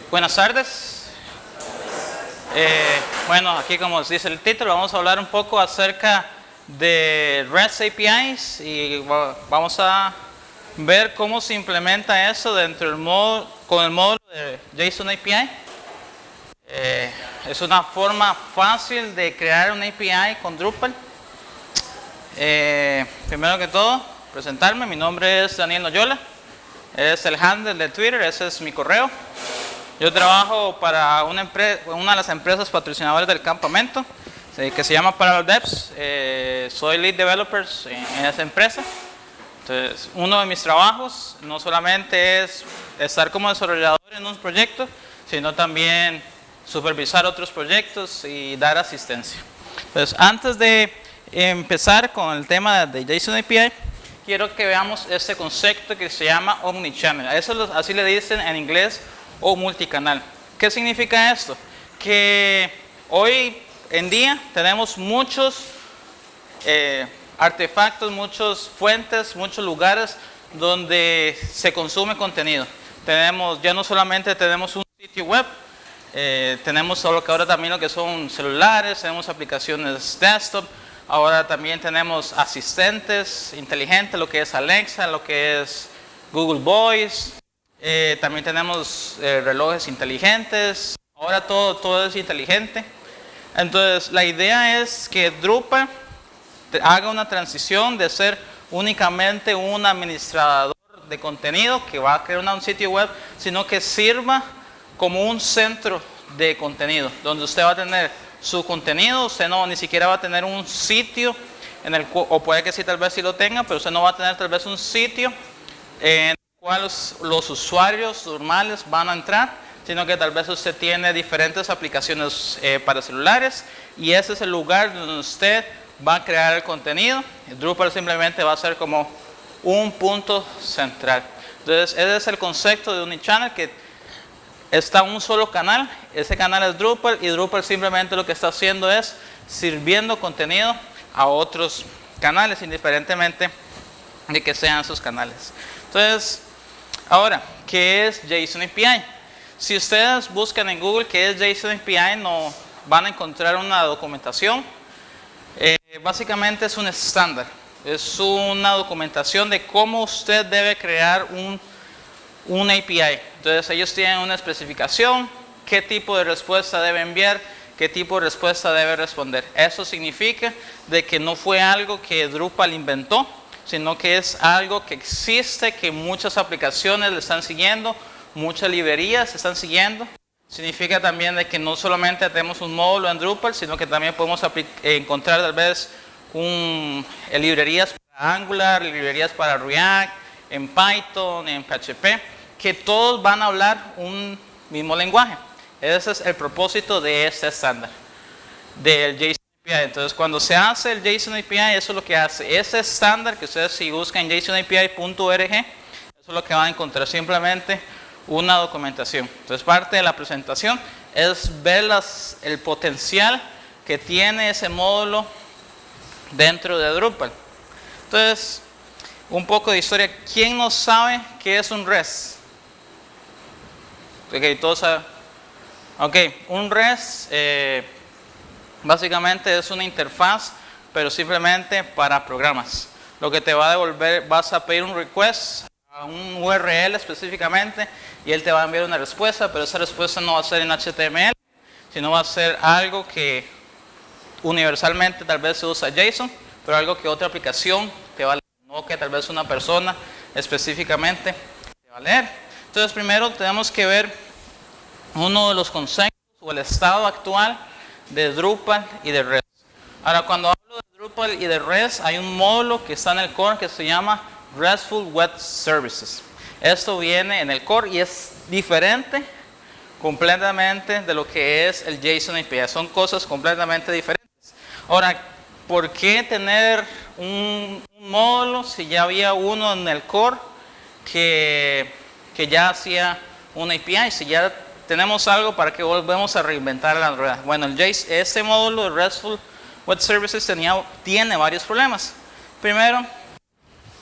Buenas tardes. Bueno, aquí como dice el título, vamos a hablar un poco acerca de REST APIs y vamos a ver cómo se implementa eso dentro del módulo, con el módulo de JSON API. Es una forma fácil de crear una API con Drupal. Primero que todo, presentarme. Mi nombre es Daniel Noyola. Es el handle de Twitter, ese es mi correo. Yo trabajo para una de las empresas patrocinadoras del campamento, que se llama Parallel Devs. Soy lead developer en esa empresa. Entonces, uno de mis trabajos no solamente es estar como desarrollador en un proyecto, sino también supervisar otros proyectos y dar asistencia. Entonces, antes de empezar con el tema de JSON API, quiero que veamos este concepto que se llama omnichannel. Así le dicen en inglés, o multicanal. ¿Qué significa esto? Que hoy en día tenemos muchos artefactos, muchas fuentes, muchos lugares donde se consume contenido. Ya no solamente tenemos un sitio web, tenemos solo que ahora también lo que son celulares, tenemos aplicaciones desktop. Ahora también tenemos asistentes inteligentes, lo que es Alexa, lo que es Google Voice. También tenemos relojes inteligentes. Ahora todo es inteligente. Entonces, la idea es que Drupal haga una transición de ser únicamente un administrador de contenido que va a crear un sitio web, sino que sirva como un centro de contenido, donde usted va a tener su contenido. Usted ni siquiera va a tener un sitio en el cual, o puede que sí, tal vez sí lo tenga, pero usted no va a tener tal vez un sitio en el cual los usuarios normales van a entrar, sino que tal vez usted tiene diferentes aplicaciones para celulares y ese es el lugar donde usted va a crear el contenido. Drupal simplemente va a ser como un punto central. Entonces, ese es el concepto de omnichannel, que está un solo canal. Ese canal es Drupal y Drupal simplemente lo que está haciendo es sirviendo contenido a otros canales, indiferentemente de que sean sus canales. Entonces, ahora, ¿qué es JSON API? Si ustedes buscan en Google qué es JSON API, no van a encontrar una documentación. Básicamente es un estándar. Es una documentación de cómo usted debe crear un API. Entonces ellos tienen una especificación, qué tipo de respuesta debe enviar, qué tipo de respuesta debe responder. Eso significa de que no fue algo que Drupal inventó, sino que es algo que existe, que muchas aplicaciones le están siguiendo, muchas librerías están siguiendo. Significa también de que no solamente tenemos un módulo en Drupal, sino que también podemos encontrar tal vez librerías para Angular, librerías para React, en Python, en PHP, que todos van a hablar un mismo lenguaje. Ese es el propósito de este estándar, del JSON API. Entonces, cuando se hace el JSON API, eso es lo que hace. Ese estándar que ustedes si buscan JSONAPI.org, eso es lo que van a encontrar, simplemente una documentación. Entonces, parte de la presentación es ver el potencial que tiene ese módulo dentro de Drupal. Entonces, un poco de historia. ¿Quién no sabe qué es un REST? Ok, todos saben. Ok, un REST básicamente es una interfaz, pero simplemente para programas. Lo que te va a devolver, vas a pedir un request a un URL específicamente y él te va a enviar una respuesta, pero esa respuesta no va a ser en HTML, sino va a ser algo que universalmente tal vez se usa JSON, pero algo que otra aplicación te va a leer, no que tal vez una persona específicamente te va a leer. Entonces, primero tenemos que ver uno de los conceptos o el estado actual de Drupal y de REST. Ahora, cuando hablo de Drupal y de REST, hay un módulo que está en el core que se llama RESTful Web Services. Esto viene en el core y es diferente completamente de lo que es el JSON API. Son cosas completamente diferentes. Ahora, ¿por qué tener un módulo si ya había uno en el core que ya hacía una API? Si ya tenemos algo, ¿para qué volvemos a reinventar la rueda? Bueno, este módulo de RESTful Web Services tiene varios problemas. Primero,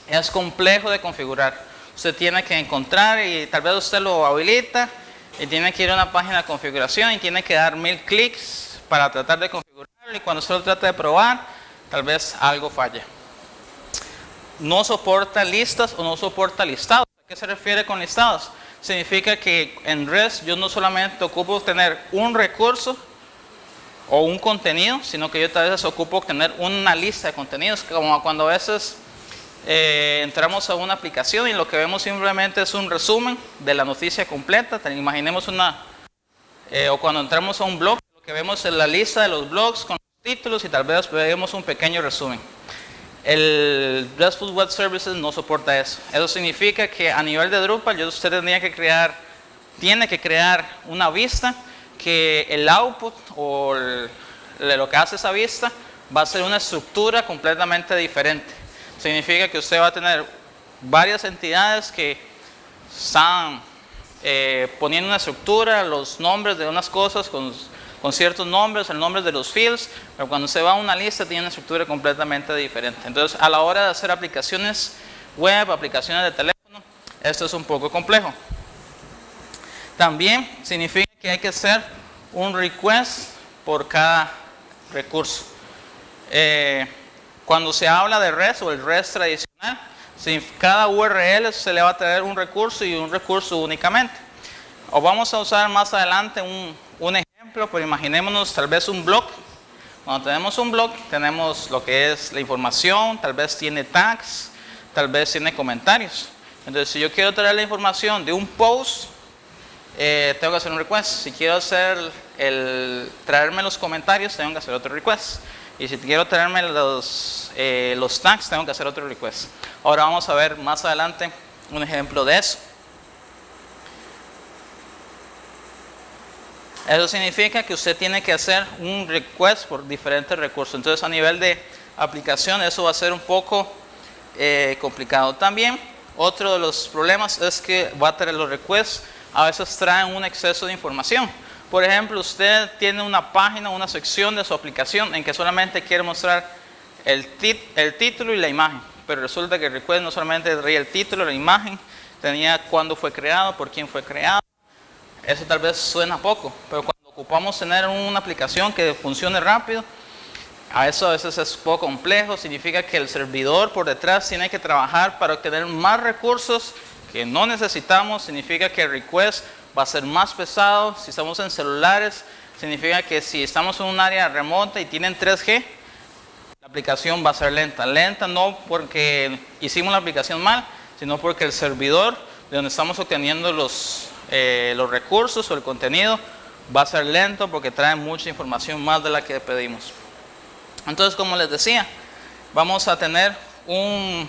es complejo de configurar. Usted tiene que encontrar y tal vez usted lo habilita y tiene que ir a una página de configuración y tiene que dar 1000 clics para tratar de configurarlo, y cuando usted lo trata de probar, tal vez algo falle. No soporta listas o no soporta listados. ¿A qué se refiere con listados? Significa que en REST yo no solamente ocupo tener un recurso o un contenido, sino que yo tal vez ocupo tener una lista de contenidos, como cuando a veces entramos a una aplicación y lo que vemos simplemente es un resumen de la noticia completa. Imaginemos o cuando entramos a un blog, lo que vemos es la lista de los blogs con los títulos y tal vez vemos un pequeño resumen. El RESTful Web Services no soporta eso. Eso significa que a nivel de Drupal usted tiene que crear una vista que el output o lo que hace esa vista va a ser una estructura completamente diferente. Significa que usted va a tener varias entidades que están poniendo una estructura, los nombres de unas cosas con ciertos nombres, el nombre de los fields, pero cuando se va a una lista tiene una estructura completamente diferente. Entonces, a la hora de hacer aplicaciones web, aplicaciones de teléfono, esto es un poco complejo. También significa que hay que hacer un request por cada recurso. Cuando se habla de REST o el REST tradicional, cada URL se le va a traer un recurso y un recurso únicamente. O vamos a usar más adelante un ejemplo, pero imaginémonos tal vez un blog. Cuando tenemos un blog, tenemos lo que es la información, tal vez tiene tags, tal vez tiene comentarios. Entonces, si yo quiero traer la información de un post, tengo que hacer un request. Si quiero traerme los comentarios, tengo que hacer otro request. Y si quiero traerme los tags, tengo que hacer otro request. Ahora vamos a ver más adelante un ejemplo de eso. Eso significa que usted tiene que hacer un request por diferentes recursos. Entonces, a nivel de aplicación, eso va a ser un poco complicado. También, otro de los problemas es que va a traer los requests, a veces traen un exceso de información. Por ejemplo, usted tiene una página, una sección de su aplicación en que solamente quiere mostrar el título y la imagen, pero resulta que el request no solamente traía el título, la imagen, tenía cuándo fue creado, por quién fue creado. Eso tal vez suena poco, pero cuando ocupamos tener una aplicación que funcione rápido, eso a veces es poco complejo. Significa que el servidor por detrás tiene que trabajar para obtener más recursos que no necesitamos. Significa que el request va a ser más pesado. Si estamos en celulares, significa que si estamos en un área remota y tienen 3G, la aplicación va a ser lenta. Lenta no porque hicimos la aplicación mal, sino porque el servidor de donde estamos obteniendo los recursos o el contenido va a ser lento porque trae mucha información más de la que pedimos. Entonces, como les decía, vamos a tener un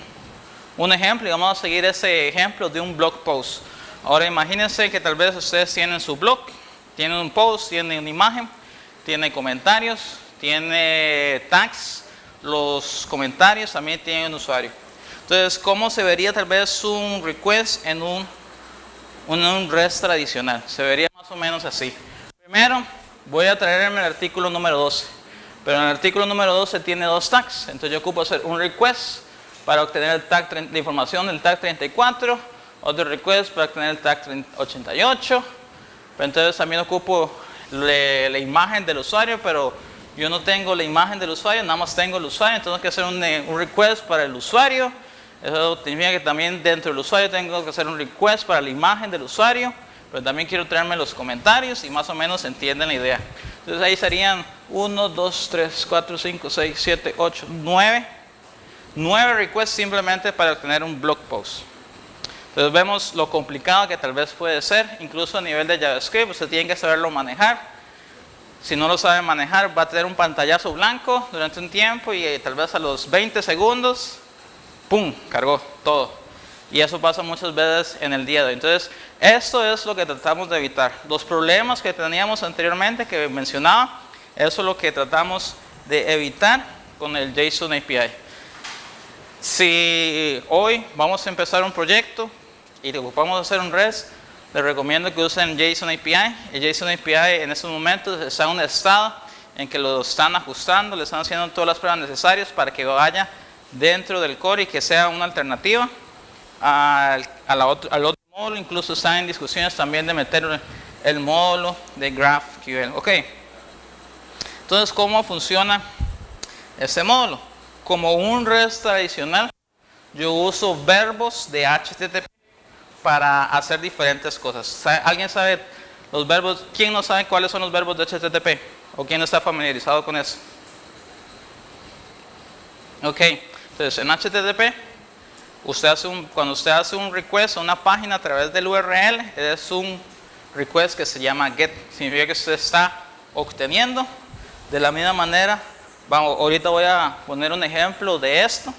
ejemplo y vamos a seguir ese ejemplo de un blog post. Ahora imagínense que tal vez ustedes tienen su blog, tienen un post, tienen una imagen, tiene comentarios, tiene tags, los comentarios también tienen un usuario. Entonces, ¿cómo se vería tal vez un request en un REST tradicional? Se vería más o menos así. Primero, voy a traerme el artículo número 12, pero en el artículo número 12 tiene dos tags. Entonces, yo ocupo hacer un request para obtener el tag de información del tag 34, otro request para obtener el tag 88. Pero entonces también ocupo la imagen del usuario, pero yo no tengo la imagen del usuario, nada más tengo el usuario. Entonces tengo que hacer un request para el usuario. Eso significa que también dentro del usuario tengo que hacer un request para la imagen del usuario, pero también quiero traerme los comentarios y más o menos entienden la idea. Entonces ahí serían 1, 2, 3, 4, 5, 6, 7, 8, 9. 9 requests simplemente para obtener un blog post. Entonces vemos lo complicado que tal vez puede ser, incluso a nivel de JavaScript, usted tiene que saberlo manejar. Si no lo sabe manejar, va a tener un pantallazo blanco durante un tiempo y tal vez a los 20 segundos, ¡pum!, cargó todo. Y eso pasa muchas veces en el día de hoy. Entonces, esto es lo que tratamos de evitar. Los problemas que teníamos anteriormente, que mencionaba, eso es lo que tratamos de evitar con el JSON API. Si hoy vamos a empezar un proyecto y ocupamos hacer un REST, les recomiendo que usen JSON API. El JSON API en estos momentos está en un estado en que lo están ajustando, le están haciendo todas las pruebas necesarias para que vaya dentro del core y que sea una alternativa al otro módulo. Incluso están en discusiones también de meter el módulo de GraphQL. Ok. Entonces, ¿cómo funciona este módulo? Como un REST tradicional, yo uso verbos de HTTP para hacer diferentes cosas. ¿Alguien sabe los verbos? ¿Quién no sabe cuáles son los verbos de HTTP? ¿O quién no está familiarizado con eso? Ok, entonces en HTTP, cuando usted hace un request a una página a través del URL, es un request que se llama GET. Significa que usted está obteniendo. De la misma manera, ahorita voy a poner un ejemplo de esto.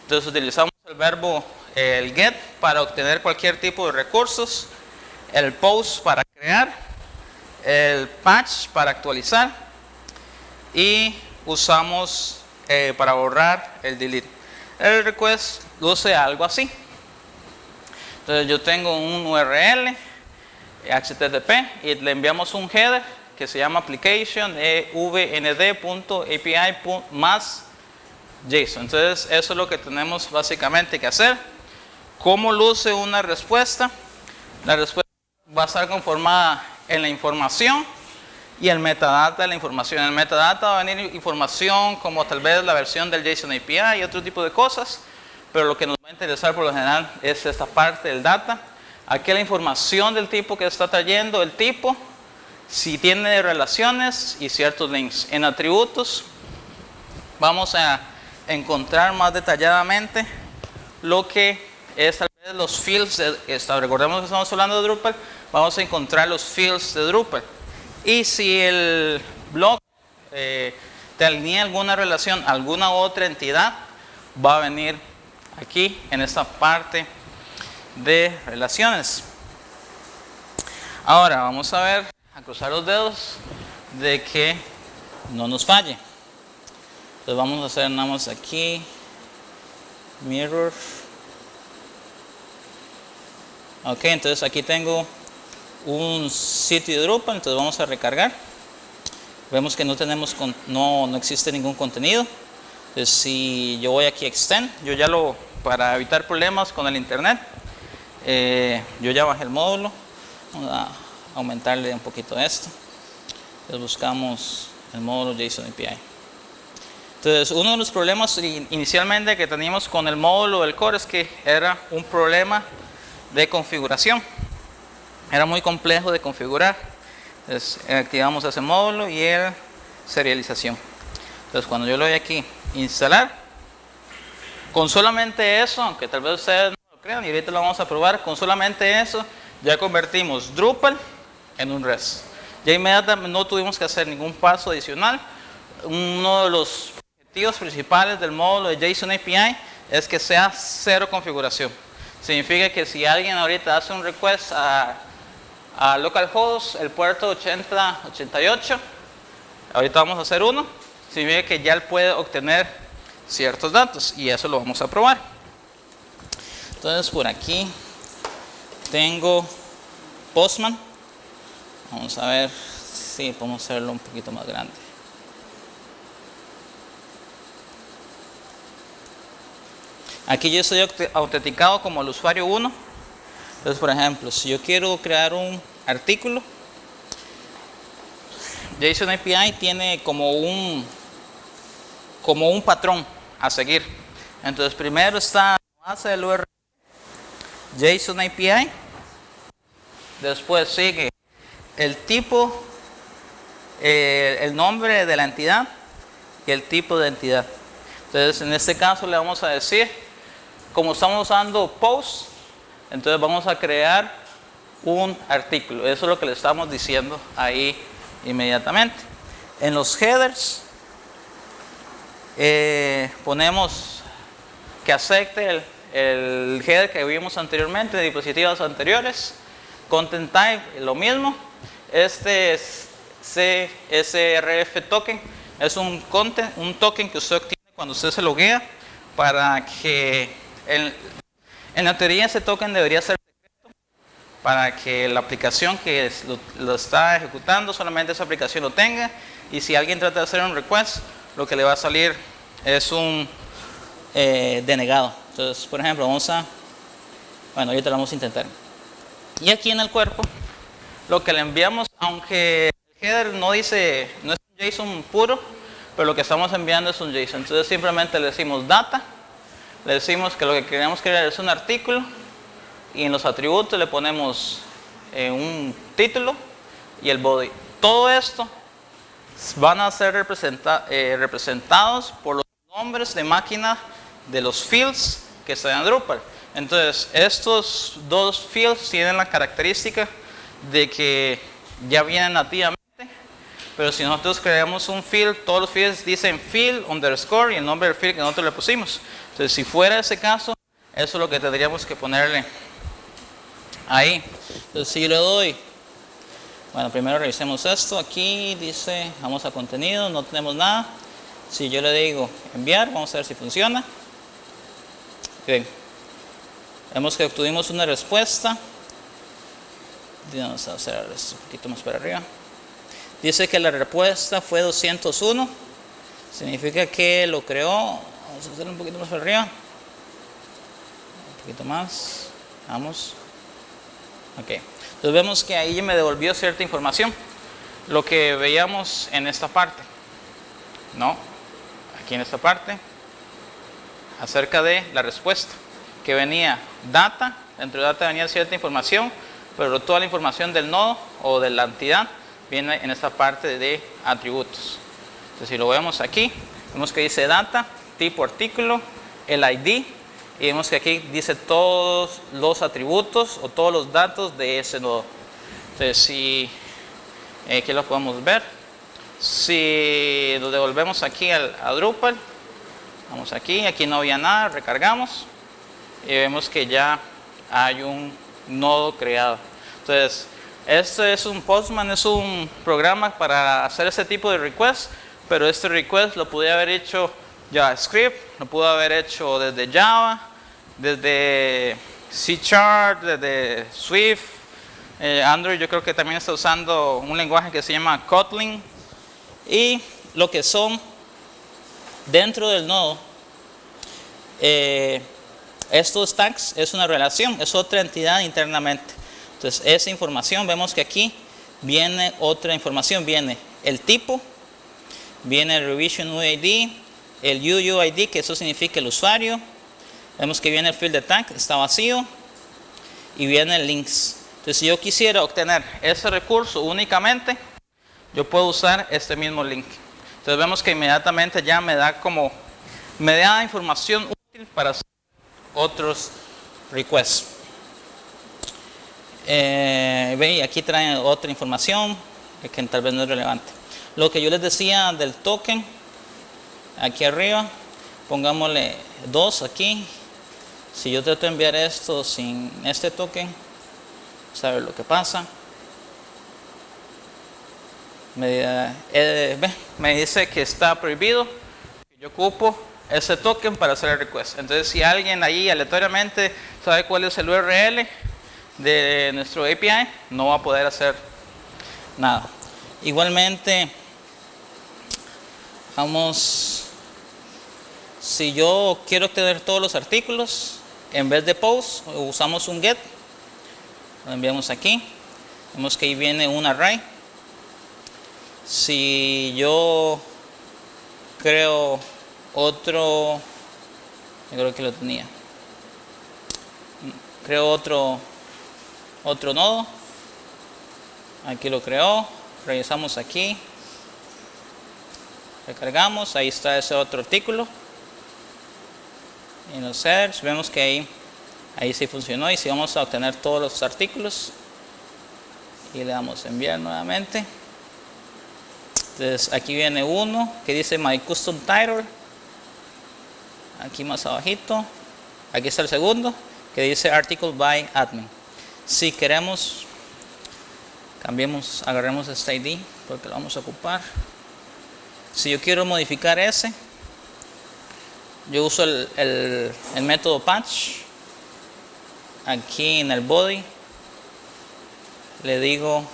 Entonces utilizamos el verbo el GET para obtener cualquier tipo de recursos, el POST para crear, el PATCH para actualizar y usamos para borrar el delete. El request luce algo así. Entonces yo tengo un URL HTTP y le enviamos un header que se llama application evnd.api más JSON. Entonces eso es lo que tenemos básicamente que hacer. ¿Cómo luce una respuesta? La respuesta va a estar conformada en la información y el metadata de la información. En el metadata va a venir información como tal vez la versión del JSON API y otro tipo de cosas, pero lo que nos va a interesar por lo general es esta parte del data. Aquí la información del tipo que está trayendo, el tipo, si tiene relaciones y ciertos links. En atributos vamos a encontrar más detalladamente lo que es tal vez los fields. Recordemos que estamos hablando de Drupal, vamos a encontrar los fields de Drupal. Y si el blog tenía alguna relación, alguna otra entidad, va a venir aquí en esta parte de relaciones. Ahora vamos a ver, a cruzar los dedos de que no nos falle. Entonces vamos a hacer nada más aquí mirror. Ok, entonces aquí tengo un sitio de Drupal, entonces vamos a recargar. Vemos que no existe ningún contenido. Entonces si yo voy aquí a extend, para evitar problemas con el internet, yo ya bajé el módulo. Vamos a aumentarle un poquito esto. Entonces buscamos el módulo JSON API. Entonces uno de los problemas inicialmente que teníamos con el módulo del core es que era un problema de configuración. Era muy complejo de configurar. Entonces activamos ese módulo y el serialización. Entonces cuando yo le doy aquí instalar, con solamente eso, aunque tal vez ustedes no lo crean y ahorita lo vamos a probar, con solamente eso ya convertimos Drupal en un REST. Ya inmediatamente no tuvimos que hacer ningún paso adicional. Uno de los objetivos principales del módulo de JSON API es que sea cero configuración. Significa que si alguien ahorita hace un request a localhost, el puerto 8088, ahorita vamos a hacer uno, significa que ya él puede obtener ciertos datos y eso lo vamos a probar. Entonces por aquí tengo Postman. Vamos a ver si podemos hacerlo un poquito más grande. Aquí yo estoy autenticado como el usuario 1. Entonces, por ejemplo, si yo quiero crear un artículo, JSON API tiene como un patrón a seguir. Entonces, primero está la base del URL, JSON API. Después sigue el tipo, el nombre de la entidad y el tipo de entidad. Entonces, en este caso le vamos a decir, como estamos usando post, entonces vamos a crear un artículo. Eso es lo que le estamos diciendo ahí inmediatamente. En los headers ponemos que acepte el header que vimos anteriormente de dispositivos anteriores. Content type, lo mismo. Este es CSRF token. Es un token que usted obtiene cuando usted se loguea para que en la teoría ese token debería ser secreto para que la aplicación que lo está ejecutando, solamente esa aplicación lo tenga, y si alguien trata de hacer un request, lo que le va a salir es un denegado. Entonces, por ejemplo, ahorita lo vamos a intentar. Y aquí en el cuerpo lo que le enviamos, aunque el header no dice, no es un JSON puro, pero lo que estamos enviando es un JSON. Entonces simplemente le decimos data, le decimos que lo que queremos crear es un artículo y en los atributos le ponemos un título y el body. Todo esto van a ser representados por los nombres de máquina de los fields que están en Drupal. Entonces, estos dos fields tienen la característica de que ya vienen nativamente, pero si nosotros creamos un field, todos los fields dicen field underscore y el nombre del field que nosotros le pusimos. Entonces, si fuera ese caso, eso es lo que tendríamos que ponerle ahí. Entonces, si yo le doy, bueno, primero revisemos esto. Aquí dice, vamos a contenido, no tenemos nada. Si yo le digo enviar, vamos a ver si funciona. Bien. Vemos que obtuvimos una respuesta. Vamos a hacer esto un poquito más para arriba. Dice que la respuesta fue 201. Significa que lo creó. Vamos a hacerlo un poquito más para arriba. Un poquito más. Vamos. Ok. Entonces vemos que ahí me devolvió cierta información. Lo que veíamos en esta parte. No. Aquí en esta parte. Acerca de la respuesta. Que venía data. Dentro de data venía cierta información. Pero toda la información del nodo o de la entidad viene en esta parte de atributos. Entonces si lo vemos aquí, vemos que dice data, tipo artículo, el ID, y vemos que aquí dice todos los atributos o todos los datos de ese nodo. Entonces si, aquí lo podemos ver, si lo devolvemos aquí a Drupal, vamos aquí no había nada, recargamos, y vemos que ya hay un nodo creado. Entonces, este es un Postman, es un programa para hacer ese tipo de request, pero este request lo pude haber hecho JavaScript, lo pude haber hecho desde Java, desde C#, desde Swift, Android yo creo que también está usando un lenguaje que se llama Kotlin, y lo que son dentro del nodo, estos tags es una relación, es otra entidad internamente. Entonces, esa información, vemos que aquí viene otra información, viene el tipo, viene el revision UID, el UUID, que eso significa el usuario. Vemos que viene el field de tag, está vacío, y viene el links. Entonces, si yo quisiera obtener ese recurso únicamente, yo puedo usar este mismo link. Entonces, vemos que inmediatamente ya me da información útil para hacer otros requests. Aquí traen otra información que tal vez no es relevante. Lo que yo les decía del token, aquí arriba, pongámosle 2 aquí. Si yo trato de enviar esto sin este token, ¿sabe lo que pasa? Me dice que está prohibido que yo ocupo ese token para hacer el request. Entonces, si alguien ahí aleatoriamente sabe cuál es el URL de nuestro API, no va a poder hacer nada. Igualmente, si yo quiero obtener todos los artículos, en vez de post, usamos un get, lo enviamos aquí, vemos que ahí viene un array. Si yo creo otro, yo creo que lo tenía, creo otro nodo, aquí lo creó, revisamos aquí, recargamos, ahí está ese otro artículo, y en los search vemos que ahí sí funcionó. Y si vamos a obtener todos los artículos y le damos enviar nuevamente, entonces aquí viene uno que dice my custom title, aquí más abajito, aquí está el segundo que dice article by admin. Si queremos, agarremos este ID porque lo vamos a ocupar. Si yo quiero modificar ese, yo uso el método patch. Aquí en el body le digo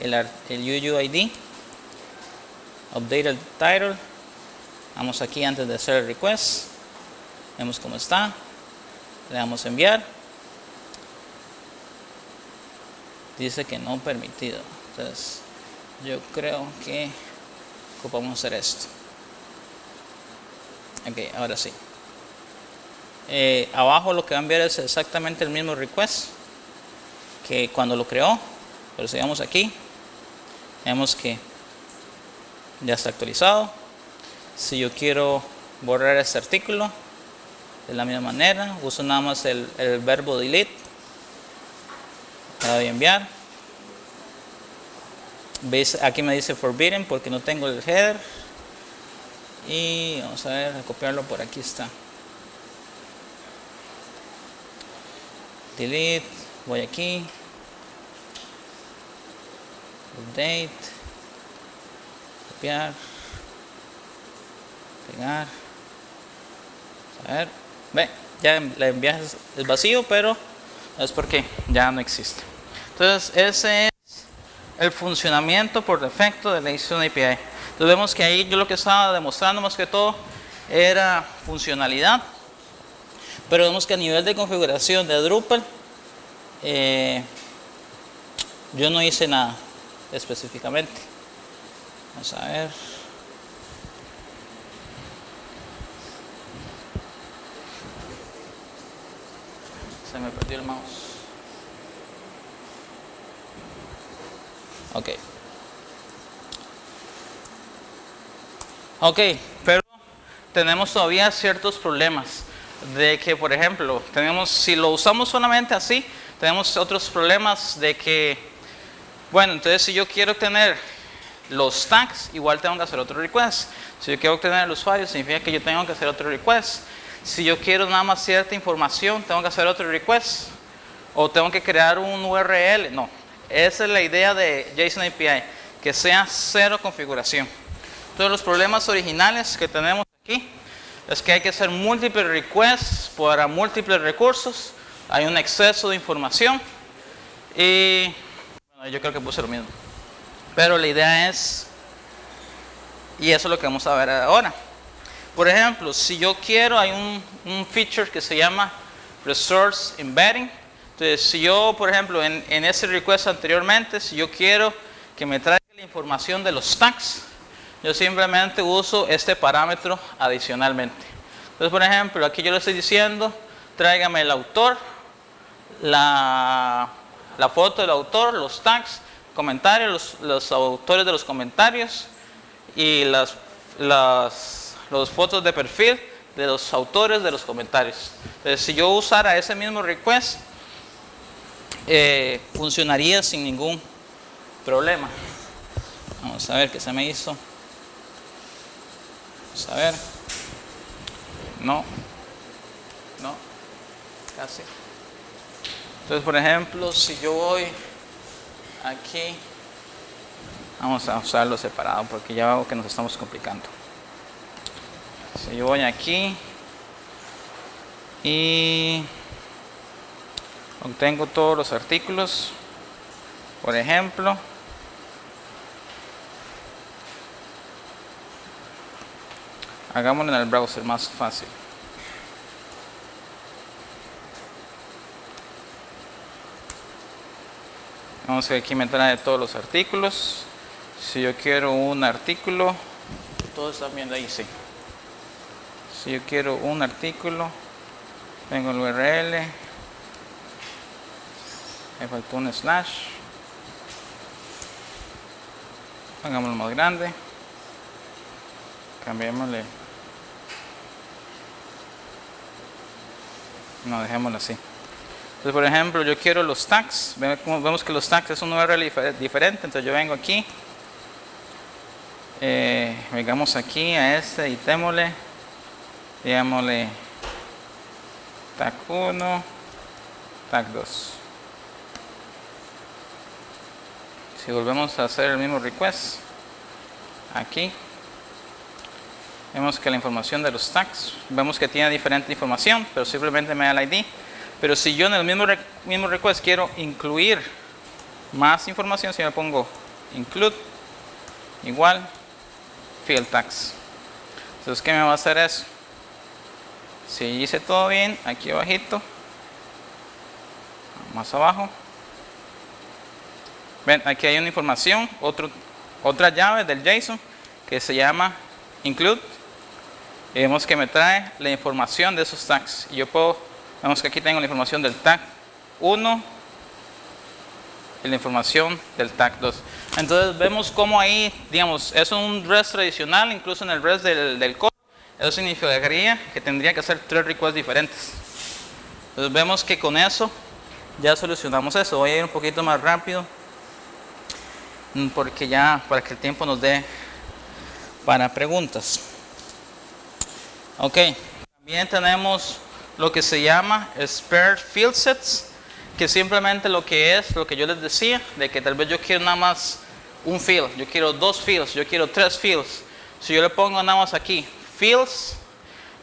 el UUID, update el title. Vamos aquí antes de hacer el request, vemos cómo está, le damos enviar. dice que no permitido. Entonces yo creo que ocupamos hacer esto. Ok, ahora sí. Abajo lo que van a ver es exactamente el mismo request que cuando lo creó, pero sigamos aquí, vemos que ya está actualizado. Si yo quiero borrar este artículo, de la misma manera, uso nada más el verbo delete, le doy a enviar. ¿Veis? Aquí me dice forbidden porque no tengo el header, y vamos a ver, a copiarlo, por aquí está. Delete, voy aquí, update, copiar, pegar. A ver, ve, ya le envías el vacío, pero es porque ya no existe. Entonces ese es el funcionamiento por defecto de la JSON API. Entonces vemos que ahí yo lo que estaba demostrando más que todo era funcionalidad, pero vemos que a nivel de configuración de Drupal yo no hice nada específicamente. Vamos a ver. Se me perdió el mouse. Ok, pero tenemos todavía ciertos problemas de que, por ejemplo, si lo usamos solamente así, tenemos otros problemas de que, bueno, entonces si yo quiero obtener los tags, igual tengo que hacer otro request. Si yo quiero obtener el usuario, significa que yo tengo que hacer otro request. Si yo quiero nada más cierta información, tengo que hacer otro request. O tengo que crear un URL. No, esa es la idea de JSON API, que sea cero configuración. Entonces los problemas originales que tenemos aquí es que hay que hacer múltiples requests para múltiples recursos. Hay un exceso de información. Y bueno, yo creo que puse lo mismo. Pero la idea es, y eso es lo que vamos a ver ahora. Por ejemplo, si yo quiero, hay un feature que se llama Resource Embedding. Entonces, si yo, por ejemplo, en ese request anteriormente, si yo quiero que me traiga la información de los tags, yo simplemente uso este parámetro adicionalmente. Entonces, por ejemplo, aquí yo le estoy diciendo, tráigame el autor, la foto del autor, los tags, comentarios, los autores de los comentarios y las fotos de perfil de los autores de los comentarios. Entonces, si yo usara ese mismo request, funcionaría sin ningún problema. Vamos a ver qué se me hizo. Vamos a ver. No, casi. Entonces, por ejemplo, si yo voy aquí, vamos a usarlo separado porque ya veo que nos estamos complicando. Si yo voy aquí y obtengo todos los artículos, por ejemplo, hagámoslo en el browser más fácil. Vamos a ver, aquí me trae todos los artículos. Si yo quiero un artículo, todos están viendo ahí, sí. Si yo quiero un artículo, tengo el URL, me faltó un slash, hagámoslo más grande, cambiémosle, no, dejémoslo así. Entonces, por ejemplo, yo quiero los tags. Vemos que los tags es un URL diferente. Entonces yo vengo aquí, vengamos aquí a este y digámosle tag 1, tag 2. Si volvemos a hacer el mismo request, aquí vemos que la información de los tags, vemos que tiene diferente información, pero simplemente me da el ID. Pero si yo en el mismo request quiero incluir más información, si me pongo include igual field tags. Entonces, ¿qué me va a hacer eso? Si hice todo bien, aquí abajito, más abajo, Ven, aquí hay una información, otra llave del JSON que se llama include. Y vemos que me trae la información de esos tags. Y yo vemos que aquí tengo la información del tag 1 y la información del tag 2. Entonces vemos cómo ahí, digamos, es un REST tradicional, incluso en el REST del code. Eso significaría que tendría que hacer 3 requests diferentes. Entonces vemos que con eso ya solucionamos eso. Voy a ir un poquito más rápido, porque ya para que el tiempo nos dé para preguntas. Ok, también tenemos lo que se llama Spare Field Sets, que simplemente lo que yo les decía, de que tal vez yo quiero nada más un field, yo quiero 2 fields, yo quiero 3 fields. Si yo le pongo nada más aquí fields,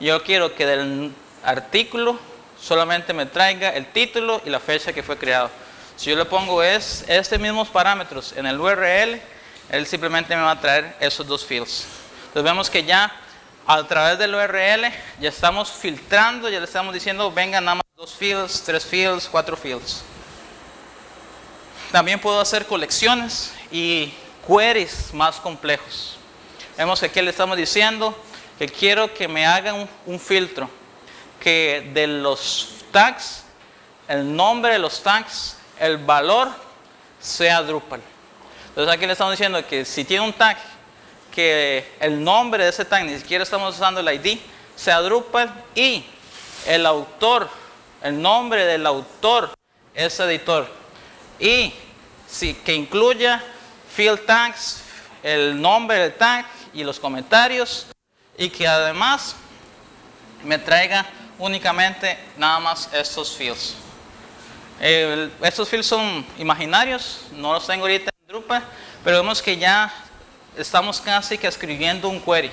yo quiero que del artículo solamente me traiga el título y la fecha que fue creado. Si yo le pongo estos mismos parámetros en el URL, él simplemente me va a traer esos 2 fields. Entonces vemos que ya a través del URL ya estamos filtrando, ya le estamos diciendo venga nada más 2 fields, 3 fields, 4 fields. También puedo hacer colecciones y queries más complejos. Vemos que aquí le estamos diciendo que quiero que me hagan un filtro, que de los tags, el nombre de los tags, el valor sea Drupal. Entonces aquí le estamos diciendo que si tiene un tag, que el nombre de ese tag, ni siquiera estamos usando el ID, sea Drupal, y el autor, el nombre del autor es editor, y que incluya field tags, el nombre del tag y los comentarios, y que además me traiga únicamente nada más estos fields. Estos fields son imaginarios, no los tengo ahorita en Drupal, pero vemos que ya estamos casi que escribiendo un query.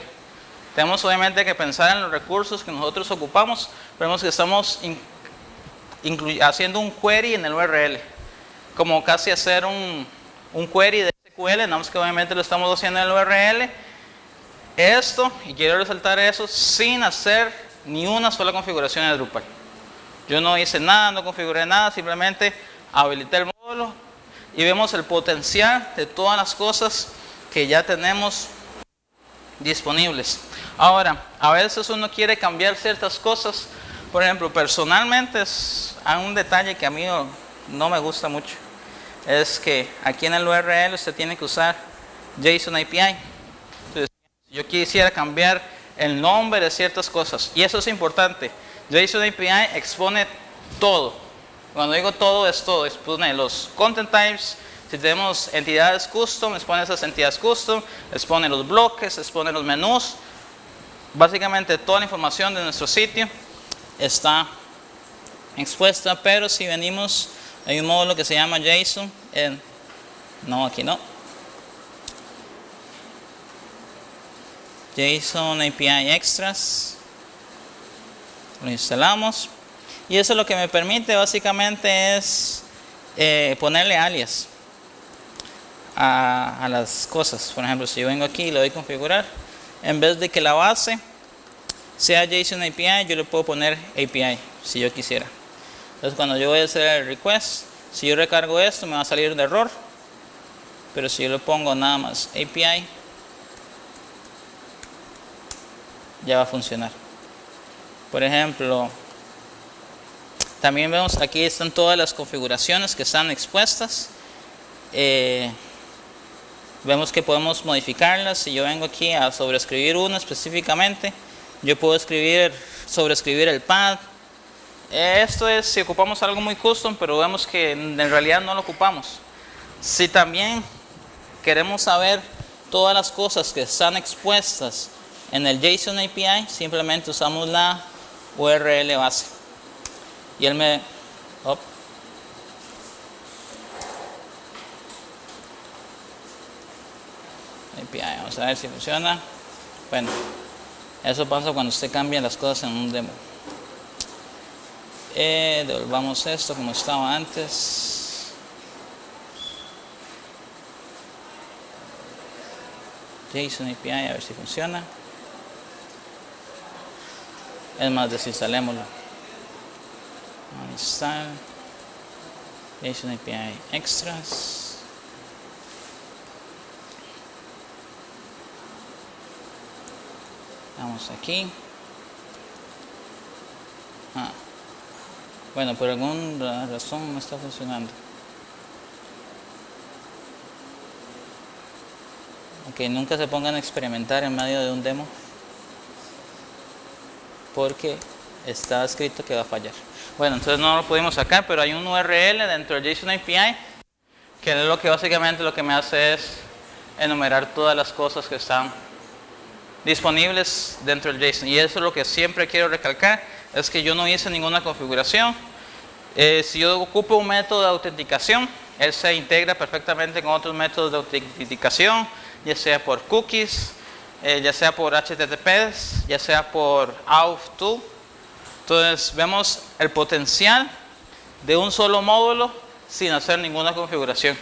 Tenemos obviamente que pensar en los recursos que nosotros ocupamos, pero vemos que estamos haciendo un query en el URL, como casi hacer un query de SQL, nada más que obviamente lo estamos haciendo en el URL. Esto, y quiero resaltar eso, sin hacer ni una sola configuración de Drupal. Yo no hice nada, no configuré nada, simplemente habilité el módulo y vemos el potencial de todas las cosas que ya tenemos disponibles. Ahora, a veces uno quiere cambiar ciertas cosas. Por ejemplo, personalmente hay un detalle que a mí no me gusta mucho. Es que aquí en el URL usted tiene que usar JSON API. Entonces, yo quisiera cambiar el nombre de ciertas cosas, y eso es importante. JSON API expone todo. Cuando digo todo, es todo. Expone los content types. Si tenemos entidades custom, expone esas entidades custom, expone los bloques, expone los menús. Básicamente toda la información de nuestro sitio está expuesta, pero si venimos, hay un módulo que se llama JSON, no, aquí no. JSON API Extras, lo instalamos, y eso lo que me permite básicamente es ponerle alias a las cosas. Por ejemplo, si yo vengo aquí y le doy configurar, en vez de que la base sea JSON API, yo le puedo poner API si yo quisiera. Entonces cuando yo voy a hacer el request, si yo recargo esto me va a salir de error, pero si yo le pongo nada más API, ya va a funcionar. Por ejemplo, también vemos aquí están todas las configuraciones que están expuestas. Vemos que podemos modificarlas. Si yo vengo aquí a sobreescribir uno específicamente, yo puedo sobreescribir el path. Esto es si ocupamos algo muy custom, pero vemos que en realidad no lo ocupamos. Si también queremos saber todas las cosas que están expuestas en el JSON API, simplemente usamos la URL base. Y él me... API, vamos a ver si funciona. Bueno, eso pasa cuando usted cambia las cosas en un demo. Devolvamos esto como estaba antes. JSON API, a ver si funciona. Es más, desinstalémoslo. Uninstall JSON API Extras. Vamos aquí. Bueno, por alguna razón no está funcionando. Ok, nunca se pongan a experimentar en medio de un demo, porque está escrito que va a fallar. Bueno, entonces no lo pudimos sacar, pero hay un URL dentro del JSON API, que es lo que básicamente lo que me hace es enumerar todas las cosas que están disponibles dentro del JSON. Y eso es lo que siempre quiero recalcar, es que yo no hice ninguna configuración. Si yo ocupo un método de autenticación, él se integra perfectamente con otros métodos de autenticación, ya sea por cookies, ya sea por HTTPs, ya sea por auth2. Entonces vemos el potencial de un solo módulo sin hacer ninguna configuración.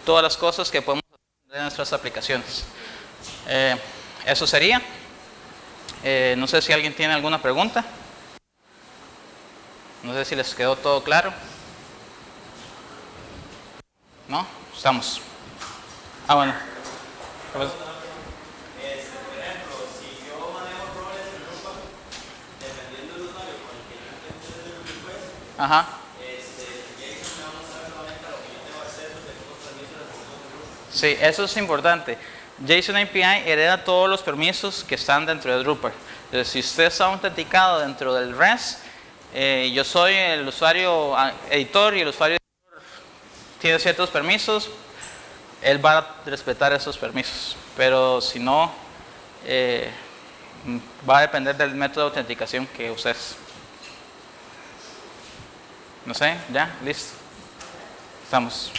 Todas las cosas que podemos hacer en nuestras aplicaciones. Eso sería. No sé si alguien tiene alguna pregunta. No sé si les quedó todo claro. ¿No? Estamos. Bueno. Por ejemplo, si yo manejo roles en Drupal, dependiendo del usuario con el que yo intente hacer el request, Ajá. JSON me va a mostrar solamente a lo que yo tengo acceso, tengo permisos de acceso de Drupal. Sí, eso es importante. JSON API hereda todos los permisos que están dentro de Drupal. Entonces, si usted está autenticado dentro del REST, yo soy el usuario editor y el usuario editor tiene ciertos permisos, él va a respetar esos permisos. Pero si no, va a depender del método de autenticación que uses. No sé, ya, listo. Estamos.